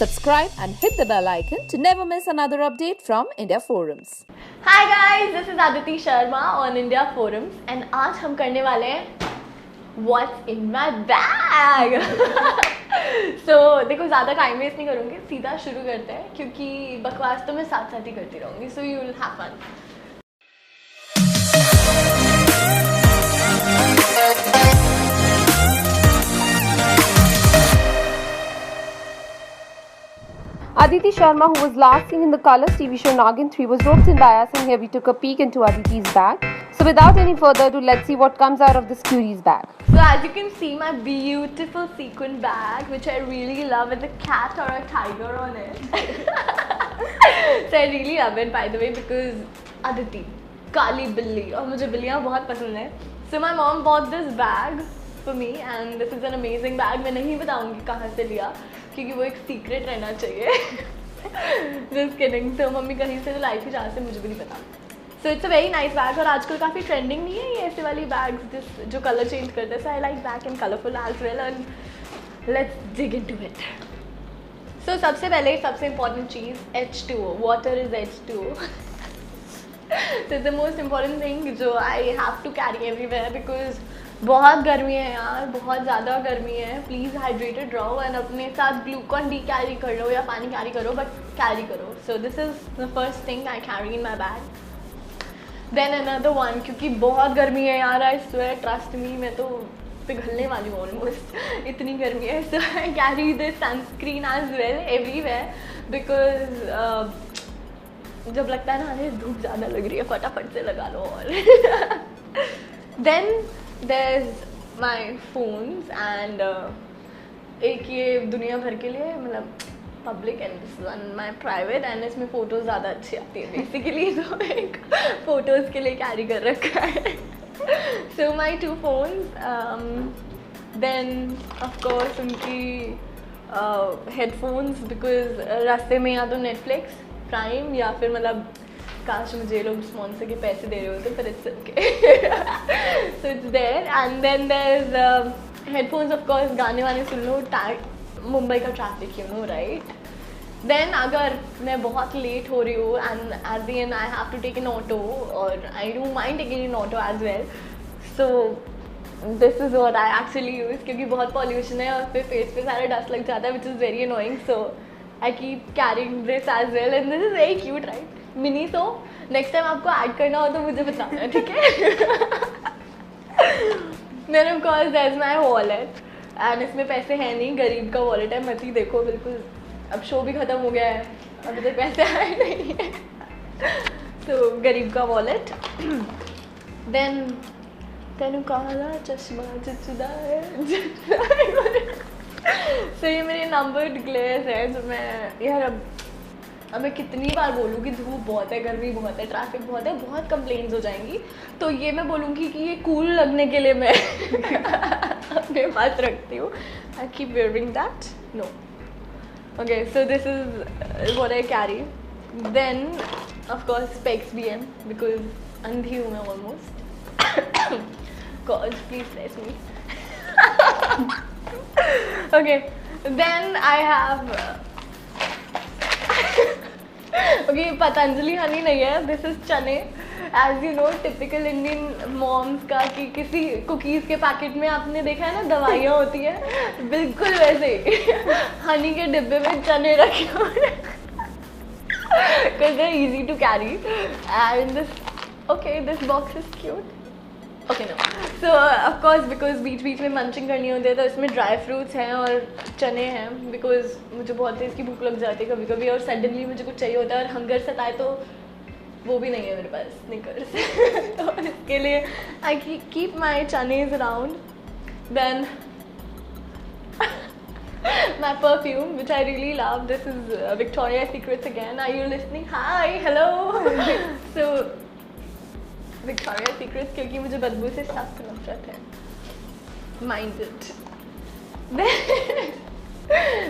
subscribe and hit the bell icon to never miss another update from India Forums. Hi guys, this is Aditi Sharma on India Forums and आज हम करने वाले हैं What's in my bag? So देखो ज़्यादा time waste नहीं करूँगी, सीधा शुरू करते हैं क्योंकि बकवास तो मैं साथ साथ ही करती रहूँगी. So you will have fun. Aditi Sharma, who was last seen in the Colors TV show Nagin 3, was roped in by us, and here we took a peek into Aditi's bag. So without any further ado, let's see what comes out of this curie's bag. So as you can see, my beautiful sequin bag, which I really love, with a cat or a tiger on it. So I really love it, by the way, because Aditi, काली बिल्ली, और मुझे बिल्लियाँ बहुत पसंद है. So my mom bought this bag for me, and this is an amazing bag. मैं नहीं बताऊँगी कहाँ से लिया, क्योंकि वो एक सीक्रेट रहना चाहिए. Just kidding. So मम्मी कहीं से तो लाई थी जहाँ से मुझे भी नहीं पता. So it's a very nice bag और आजकल काफ़ी ट्रेंडिंग नहीं है ये ऐसे वाली बैग्स जो कलर चेंज करते हैं. So I like black and colorful as well, and let's dig into it. So सबसे पहले सबसे important cheese H2O. Water is H2O. So it's the most important thing जो I have to carry everywhere because बहुत गर्मी है यार, बहुत ज़्यादा गर्मी है. प्लीज़ हाइड्रेटेड रहो एंड अपने साथ ग्लूकॉन डी कैरी कर लो या पानी कैरी करो, बट कैरी करो. So this is the first thing I carry in my bag. Then another one, क्योंकि बहुत गर्मी है यार, आई स्वेयर, ट्रस्ट मी, मैं तो पिघलने वाली हूँ ऑलमोस्ट, इतनी गर्मी है. So I carry this sunscreen as well everywhere because जब लगता है ना अरे धूप ज़्यादा लग रही है, फटाफट से लगा लो. और then there's my phones and एक ये दुनिया भर के लिए मतलब public and this one my private, and इसमें फ़ोटोज़ ज़्यादा अच्छी आती है बेसिकली, तो एक फ़ोटोज़ के लिए कैरी कर रखा है. सो माई 2 phones, देन ऑफकोर्स उनकी हेडफोन्स, बिकॉज रास्ते में या तो नेटफ्लिक्स प्राइम या फिर मतलब काश मुझे लोग स्पॉन्सर के पैसे दे रहे होते, पर it's okay. So it's there. And then there is headphones, of course गाने वाने सुन लो, मुंबई का traffic, you know, right. Then अगर मैं बहुत लेट हो रही हूँ and at the end I have to take an auto, और I don't mind taking an auto as well. So this is what I actually use, क्योंकि बहुत pollution है और फिर फेस पे सारा डस्ट लग जाता है, which is very annoying. So I keep carrying this as well, and this is very cute, right. Mini. So next time आपको ऐड करना हो तो मुझे बताना, ठीक है. Then of course there is my wallet, एंड इसमें पैसे हैं नहीं, गरीब का वॉलेट है, मत ही देखो बिल्कुल. अब शो भी ख़त्म हो गया है, अभी तक पैसे आए नहीं है. तो गरीब का वॉलेट. देन तेनू काला चश्मा जचदा है. सो ये मेरे नंबर्ड ग्लेयर्स है जो मैं यार अब मैं कितनी बार बोलूँ कि धूप बहुत है, गर्मी बहुत है, ट्रैफिक बहुत है, बहुत कंप्लेंट्स हो जाएंगी. तो ये मैं बोलूँगी कि ये कूल लगने के लिए मैं अपने पास रखती हूँ. I keep wearing that. No, okay. So this is what I carry. Then of course specs भी हैं बिकॉज अंधी हूँ मैं almost. God please bless me. Okay. Then I have okay, Patanjali honey नहीं है, दिस इज चने. As you know, typical Indian moms का कि किसी कुकीज़ के पैकेट में आपने देखा है ना दवाइयाँ होती हैं, बिल्कुल वैसे हनी के डिब्बे में चने रखे हुए, because they are easy to carry. And this, okay, this box is cute. Okay, no. So of course because बीच बीच में मंचिंग करनी होती है, तो इसमें ड्राई फ्रूट्स हैं और चने हैं, बिकॉज मुझे बहुत तेज़ की भूख लग जाती है कभी कभी, और सडनली मुझे कुछ चाहिए होता है और हंगर सताए, तो वो भी नहीं है मेरे पास स्निकर्स. तो इसके लिए आई कीप माई चनेज around. Then my perfume, which I really love. This is Victoria's Secrets again. Are you listening? Hi, hello. So Victoria's Secrets, क्योंकि मुझे बदबू से सख्त नफरत है. Mind it.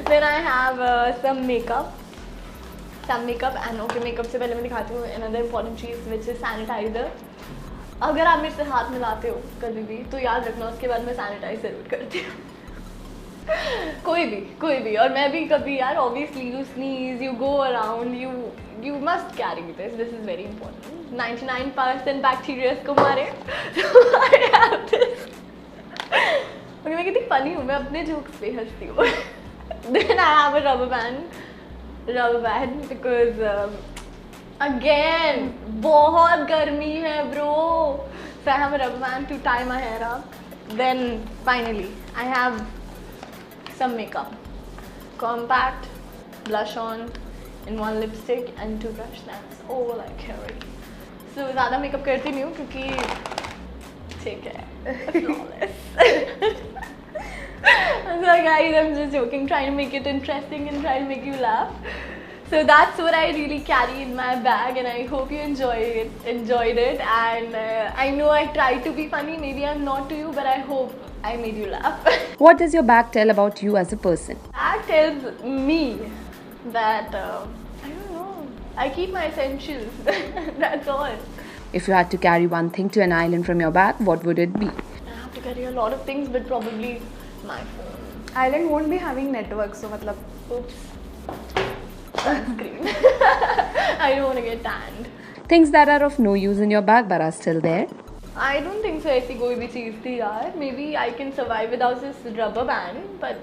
Then I have some makeup. And okay, makeup से पहले मैं दिखाती हूँ another important cheese, which is sanitizer. अगर आप मेरे से हाथ मिलाते हो कभी भी तो याद रखना उसके बाद मैं सैनिटाइज ज़रूर करती हूँ. कोई भी और मैं भी कभी यार obviously you sneeze, you go around, you must carry this is very important. 99% bacteria को मारे so I have this. Okay, मैं कितनी funny हूँ, मैं अपने jokes पे हंसती हूँ. Then I have a rubber band because again बहुत गर्मी है bro. So I have a rubber band to tie my hair up. Then finally I have some makeup, compact, blush on, and one lipstick and 2 brush. That's all I carry. So ज़्यादा makeup करती नहीं हूँ क्योंकि ठीक है, flawless. So guys, I'm just joking, trying to make it interesting and trying to make you laugh. So that's what I really carry in my bag, and I hope you enjoyed it. And I know I tried to be funny. Maybe I'm not to you, but I hope I made you laugh. What does your bag tell about you as a person? That tells me that I don't know. I keep my essentials. That's all. If you had to carry one thing to an island from your bag, what would it be? I have to carry a lot of things, but probably my phone. Island won't be having network, so matlab. Oops. Sunscreen. I don't want to get tanned. Things that are of no use in your bag but are still there. I don't think so. ऐसी कोई भी चीज़ थी यार. Maybe I can survive without this rubber band, but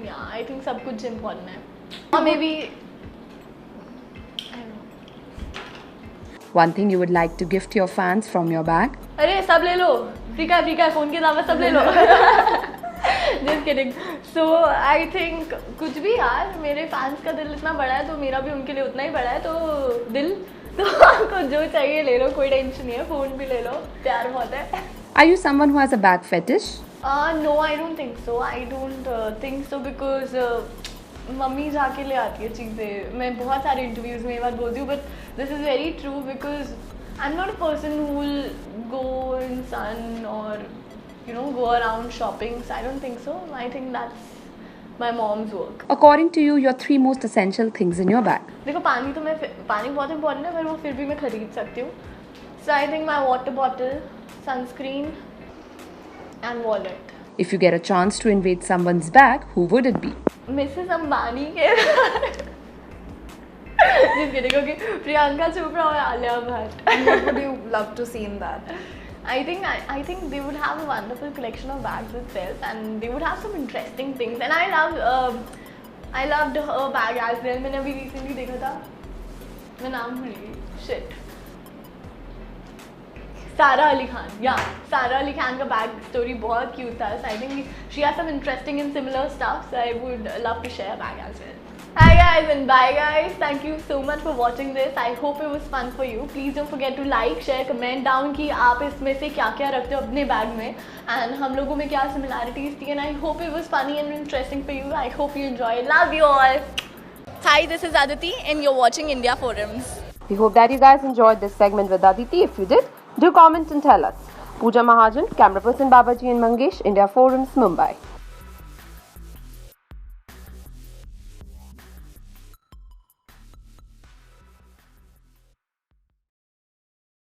yeah, I think सब कुछ important है. Or maybe I don't know. One thing you would like to gift your fans from your bag? अरे सब ले लो. फ्री का phone के अलावा सब ले लो. Just kidding. So I think कुछ भी यार, मेरे फैंस का दिल इतना बड़ा है तो मेरा भी उनके लिए उतना ही बड़ा है, तो दिल तो आपको जो चाहिए ले लो, कोई टेंशन नहीं है, फोन भी ले लो, प्यार बहुत है. Are you someone who has a bag fetish? No, I don't think so. I don't think so because mummy जाके ले आती है चीज़ें. मैं बहुत सारे इंटरव्यूज़ में ये बात बोलती हूँ, but this is very true because I'm not a person who will go in sun or go around shopping. So I don't think so. I think that's my mom's work. According to you, your 3 most essential things in your bag. देखो पानी बहुत important है, पर वो फिर भी मैं खरीद सकती हूँ. So I think my water bottle, sunscreen, and wallet. If you get a chance to invade someone's bag, who would it be? Mrs. Ambani के Just kidding. Okay, Priyanka Chopra or Alia Bhatt. What would you love to see in that? I think they would have a wonderful collection of bags itself, and they would have some interesting things. And I loved her bag as well. मैंने अभी recently देखा था, मैं नाम भूल गई. Shit. Sara Ali Khan. Yeah, Sara Ali Khan का bag story बहुत cute था. So I think she has some interesting and similar stuff. So I would love to share a bag as well. Hi guys and bye guys. Thank you so much for watching this. I hope it was fun for you. Please don't forget to like, share, comment down कि आप इसमें से क्या-क्या रखते हो अपने bag में and हम लोगों में क्या similarities थी. And I hope it was funny and interesting for you. I hope you enjoyed. Love you all. Hi, this is Aditi and you're watching India Forums. We hope that you guys enjoyed this segment with Aditi. If you did, do comment and tell us. Pooja Mahajan, camera person Babaji and Mangesh, India Forums, Mumbai.